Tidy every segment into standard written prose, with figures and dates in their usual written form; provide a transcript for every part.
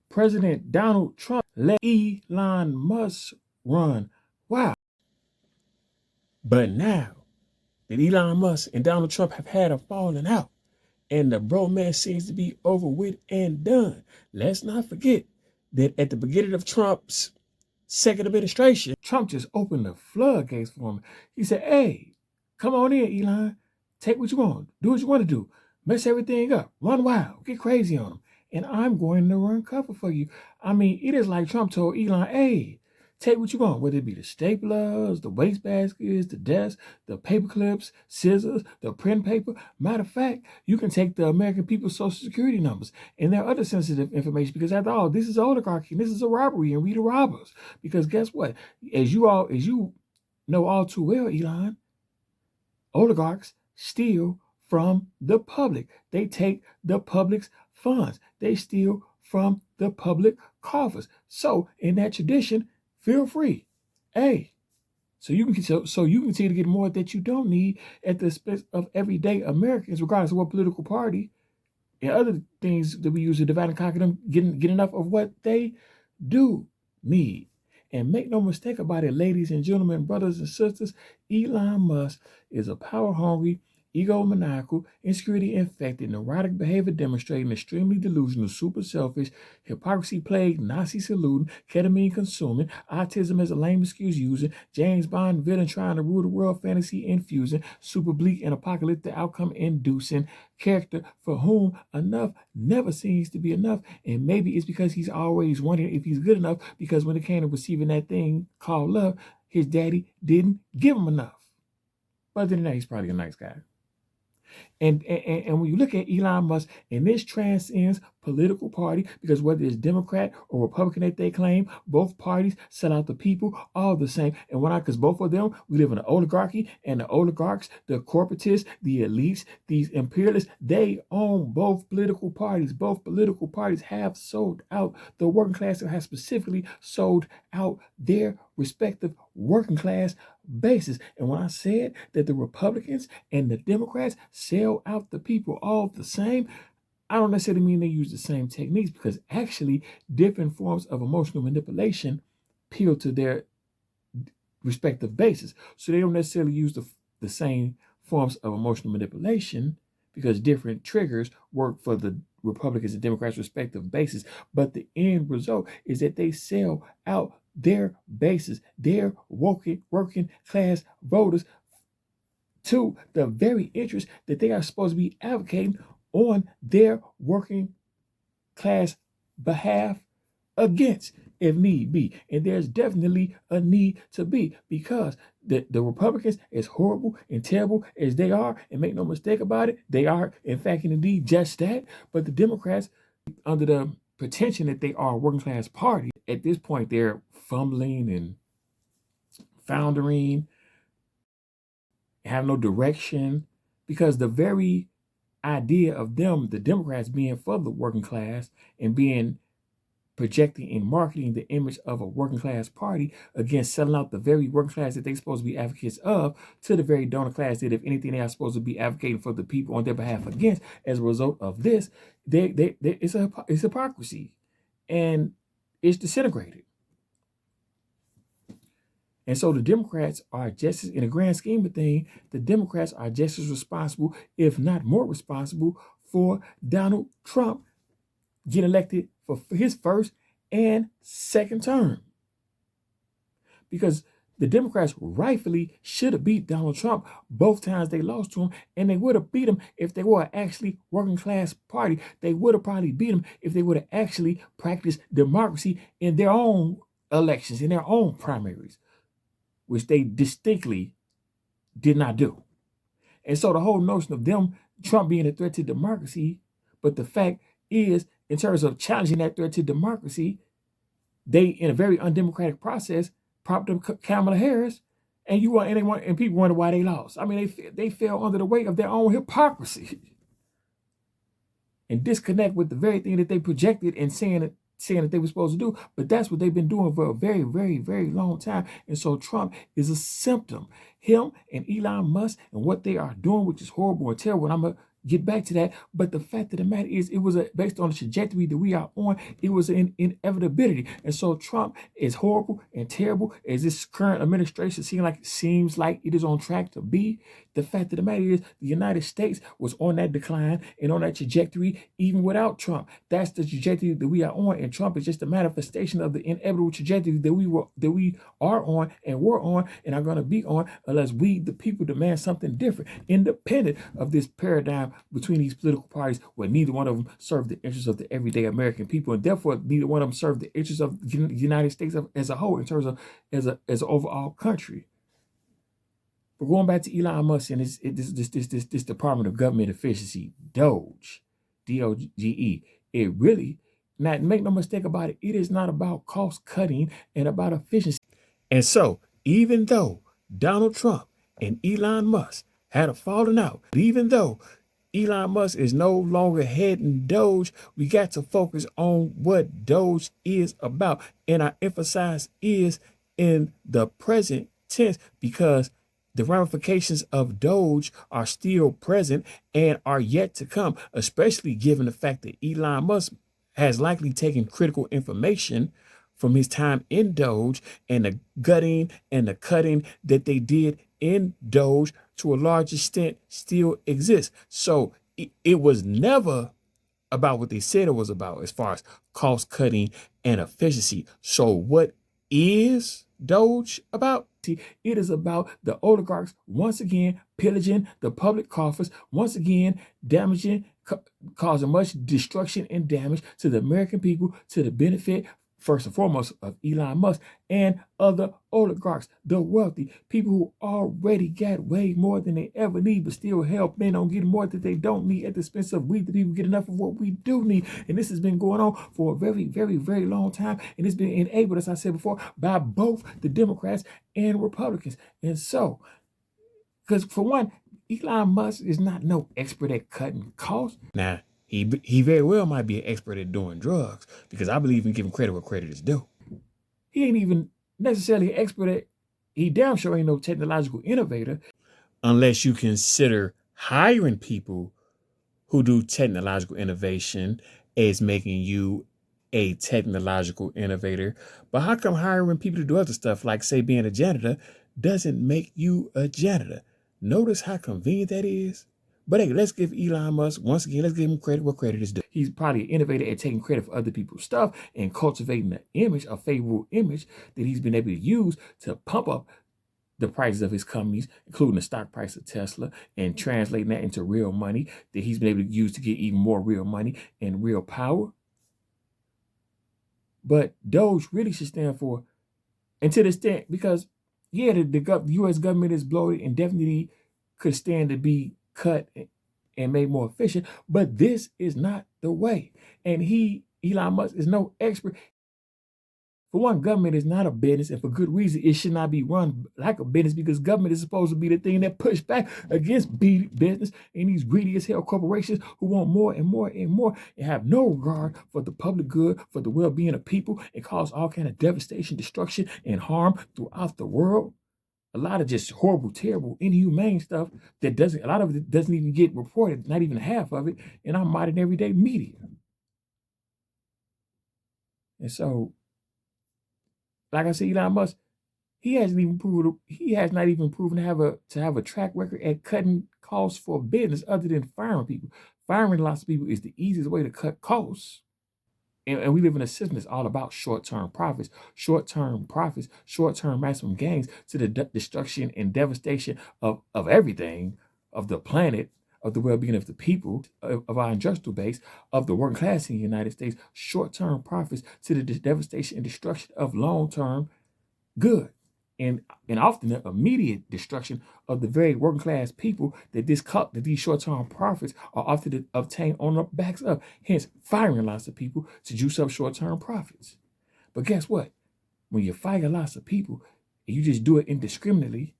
President Donald Trump let Elon Musk run. Wow. But now that Elon Musk and Donald Trump have had a falling out and the bromance seems to be over with and done, let's not forget that at the beginning of Trump's second administration, Trump just opened the floodgates for him. He said, hey, come on in, Elon. Take what you want. Do what you want to do. Mess everything up. Run wild. Get crazy on them. And I'm going to run cover for you. I mean, it is like Trump told Elon, hey, take what you want, whether it be the staplers, the wastebaskets, the desks, the paper clips, scissors, the print paper. Matter of fact, you can take the American people's social security numbers and their other sensitive information, because after all, this is oligarchy and this is a robbery and we the robbers. Because guess what? As you know all too well, Elon, oligarchs steal from the public. They take the public's funds. They steal from the public coffers. So in that tradition, feel free. Hey, so you can continue to get more that you don't need at the expense of everyday Americans, regardless of what political party and other things that we use to divide and conquer them, get enough of what they do need. And make no mistake about it, ladies and gentlemen, brothers and sisters, Elon Musk is a power-hungry, egomaniacal, insecurity-infected, neurotic behavior demonstrating, extremely delusional, super selfish, hypocrisy-plagued, Nazi-saluting, ketamine-consuming, autism as a lame excuse using, James Bond villain trying to rule the world, fantasy infusing, super bleak and apocalyptic outcome inducing character for whom enough never seems to be enough. And maybe it's because he's always wondering if he's good enough, because when it came to receiving that thing called love, his daddy didn't give him enough. But other than that, he's probably a nice guy. And when you look at Elon Musk, and this transcends political party, because whether it's Democrat or Republican that they claim, both parties sell out the people all the same. And because both of them, we live in an oligarchy, and the oligarchs, the corporatists, the elites, these imperialists, they own both political parties. Both political parties have sold out the working class, and have specifically sold out their respective working class basis. And when I said that the Republicans and the Democrats sell out the people all the same, I don't necessarily mean they use the same techniques, because actually different forms of emotional manipulation appeal to their respective bases. So they don't necessarily use the same forms of emotional manipulation, because different triggers work for the Republicans and Democrats' respective bases. But the end result is that they sell out their bases, their working class voters, to the very interest that they are supposed to be advocating on their working class behalf against, if need be. And there's definitely a need to be, because the Republicans, as horrible and terrible as they are, and make no mistake about it, they are in fact and indeed just that. But the Democrats, under the pretension that they are a working class party, at this point they're fumbling and foundering, have no direction, because the very idea of them, the Democrats, being for the working class and being projecting and marketing the image of a working class party, against selling out the very working class that they're supposed to be advocates of, to the very donor class that, if anything, they are supposed to be advocating for the people on their behalf against. As a result of this, it's hypocrisy, and it's disintegrated. And so the Democrats are just as, in the grand scheme of things, the Democrats are just as responsible, if not more responsible, for Donald Trump getting elected for his first and second term. Because the Democrats rightfully should have beat Donald Trump both times they lost to him, and they would have beat him if they were actually working class party. They would have probably beat him if they would have actually practiced democracy in their own elections, in their own primaries, which they distinctly did not do. And so the whole notion of Trump being a threat to democracy, but the fact is, in terms of challenging that threat to democracy, they, in a very undemocratic process, propped up Kamala Harris, and people wonder why they lost. I mean, they fell under the weight of their own hypocrisy and disconnect with the very thing that they projected and saying that they were supposed to do. But that's what they've been doing for a very, very, very long time. And so Trump is a symptom. Him and Elon Musk and what they are doing, which is horrible and terrible. And I'm going to get back to that. But the fact of the matter is, it was based on the trajectory that we are on. It was an inevitability. And so Trump, as horrible and terrible as this current administration seems like it is on track to be, the fact of the matter is the United States was on that decline and on that trajectory even without Trump. That's the trajectory that we are on, and Trump is just a manifestation of the inevitable trajectory that we are on and were on and are going to be on, unless we, the people, demand something different, independent of this paradigm between these political parties, where neither one of them serve the interests of the everyday American people, and therefore neither one of them serve the interests of the United States as a whole in terms of as an overall country. But going back to Elon Musk and this Department of Government Efficiency, DOGE, D.O.G.E., it really, not make no mistake about it, it is not about cost cutting and about efficiency. And so, even though Donald Trump and Elon Musk had a falling out, even though Elon Musk is no longer heading Doge, we got to focus on what Doge is about. And I emphasize is in the present tense, because the ramifications of Doge are still present and are yet to come, especially given the fact that Elon Musk has likely taken critical information from his time in Doge, and the gutting and the cutting that they did in Doge to a large extent still exists. So it was never about what they said it was about as far as cost cutting and efficiency. So what is Doge about? It is about the oligarchs once again pillaging the public coffers, once again damaging, causing much destruction and damage to the American people, to the benefit, first and foremost, of Elon Musk and other oligarchs, the wealthy, people who already got way more than they ever need, but still hell bent on getting more that they don't need at the expense of we, the people, get enough of what we do need. And this has been going on for a very, very, very long time. And it's been enabled, as I said before, by both the Democrats and Republicans. And so, because for one, Elon Musk is not no expert at cutting costs. Now, he very well might be an expert at doing drugs, because I believe in giving credit where credit is due. He ain't even necessarily an expert at, he damn sure ain't no technological innovator, unless you consider hiring people who do technological innovation as making you a technological innovator. But how come hiring people to do other stuff, like say being a janitor, doesn't make you a janitor? Notice how convenient that is. But hey, let's give Elon Musk, once again, let's give him credit where credit is due. He's probably an innovator at taking credit for other people's stuff and cultivating an image, a favorable image that he's been able to use to pump up the prices of his companies, including the stock price of Tesla, and translating that into real money that he's been able to use to get even more real money and real power. But Doge really should stand for, and to the extent, because yeah, the U.S. government is bloated and definitely could stand to be cut and made more efficient, but this is not the way. And Elon Musk, is no expert. For one, government is not a business, and for good reason. It should not be run like a business, because government is supposed to be the thing that push back against business and these greedy as hell corporations who want more and more and more and have no regard for the public good, for the well-being of people, and cause all kind of devastation, destruction, and harm throughout the world. A lot of just horrible, terrible, inhumane stuff that a lot of it doesn't even get reported, not even half of it, in our modern everyday media. And so, like I said, Elon Musk, he has not even proven to have a track record at cutting costs for business other than firing people. Firing lots of people is the easiest way to cut costs. And we live in a system that's all about short-term profits, short-term maximum gains, to the destruction and devastation of everything, of the planet, of the well-being of the people, of our industrial base, of the working class in the United States. Short-term profits to the devastation and destruction of long-term good. And often the immediate destruction of the very working class people that these short-term profits are often obtained on the backs of. Hence, firing lots of people to juice up short-term profits. But guess what? When you fire lots of people and you just do it indiscriminately,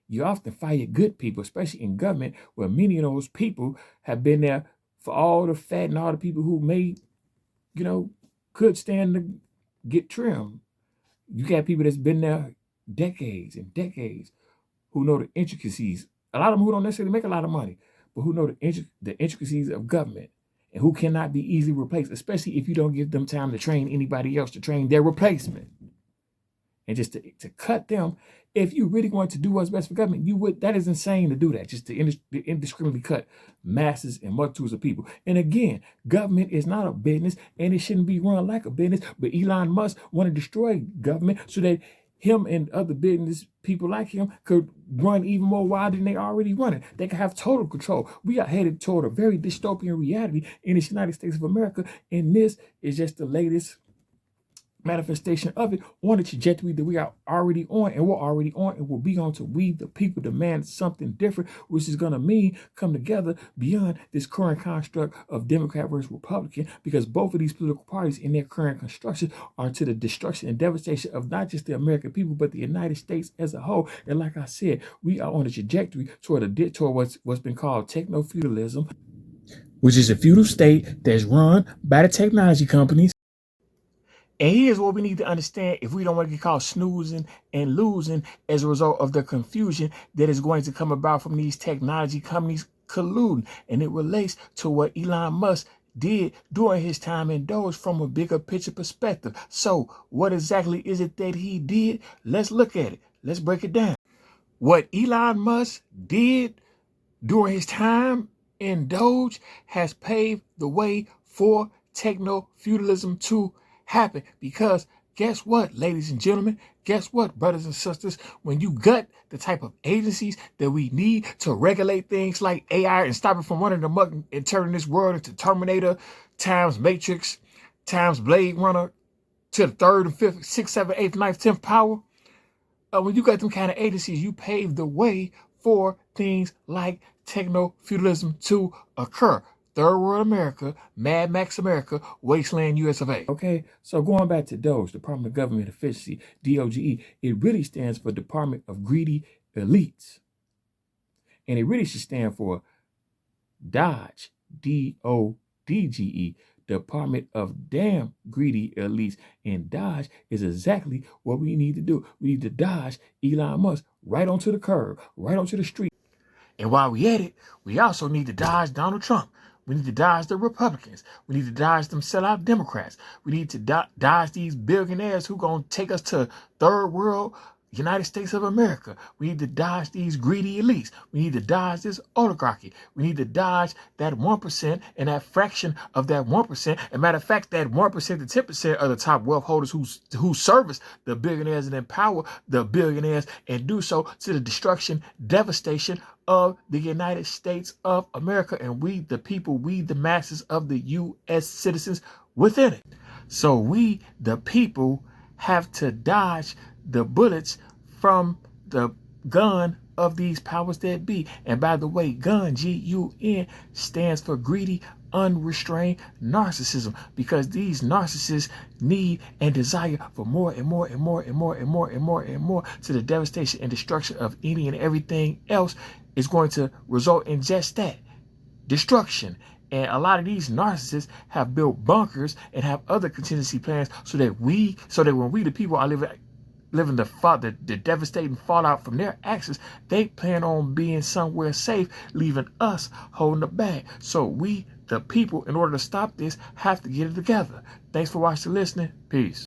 you often fire good people, especially in government, where many of those people have been there for all the fat and all the people who could stand to get trimmed. You got people that's been there decades and decades who know the intricacies. A lot of them who don't necessarily make a lot of money, but who know the intricacies of government and who cannot be easily replaced, especially if you don't give them time to train anybody else to train their replacement. And just to cut them, if you really want to do what's best for government, you would. That is insane to do that, just to indiscriminately cut masses and multitudes of people. And again, government is not a business, and it shouldn't be run like a business. But Elon Musk want to destroy government so that him and other business people like him could run even more wild than they already running. They can have total control. We are headed toward a very dystopian reality in the United States of America, and this is just the latest manifestation of it on the trajectory that we are already on, and we're already on, and will be on till we, the people, demand something different, which is going to mean come together beyond this current construct of Democrat versus Republican, because both of these political parties in their current construction are to the destruction and devastation of not just the American people, but the United States as a whole. And like I said, we are on a trajectory toward what's been called techno-feudalism, which is a feudal state that's run by the technology companies. And here's what we need to understand if we don't want to get caught snoozing and losing as a result of the confusion that is going to come about from these technology companies colluding. And it relates to what Elon Musk did during his time in D.O.G.E from a bigger picture perspective. So what exactly is it that he did? Let's look at it. Let's break it down. What Elon Musk did during his time in D.O.G.E has paved the way for techno-feudalism to happen, because guess what, ladies and gentlemen, guess what, brothers and sisters, when you gut the type of agencies that we need to regulate things like AI and stop it from running amok and turning this world into Terminator times Matrix times Blade Runner to the third and fifth, sixth, seventh, eighth, ninth, 10th power, when you got them kind of agencies, you pave the way for things like techno-feudalism to occur. Third World America, Mad Max America, Wasteland US of A. Okay, so going back to D.O.G.E, Department of Government Efficiency, D.O.G.E, it really stands for Department of Greedy Elites. And it really should stand for D.O.G.E, D-O-D-G-E, Department of Damn Greedy Elites. And D.O.G.E is exactly what we need to do. We need to dodge Elon Musk right onto the curb, right onto the street. And while we at it, we also need to dodge Donald Trump. We need to dodge the Republicans. We need to dodge them sellout Democrats. We need to dodge these billionaires who going to take us to third world United States of America. We need to dodge these greedy elites. We need to dodge this oligarchy. We need to dodge that 1% and that fraction of that 1%. And matter of fact, that 1% to 10% are the top wealth holders who service the billionaires and empower the billionaires and do so to the destruction, devastation of the United States of America. And we, the people, we, the masses of the U.S. citizens within it. So we, the people, have to dodge the bullets from the gun of these powers that be. And by the way, gun, G-U-N, stands for greedy, unrestrained narcissism, because these narcissists need and desire for more and more and more and more and more and more and more, to the devastation and destruction of any and everything else is going to result in just that, destruction. And a lot of these narcissists have built bunkers and have other contingency plans so that when we, the people, are living the devastating fallout from their actions, they plan on being somewhere safe, leaving us holding the bag. So we, the people, in order to stop this, have to get it together. Thanks for watching and listening. Peace.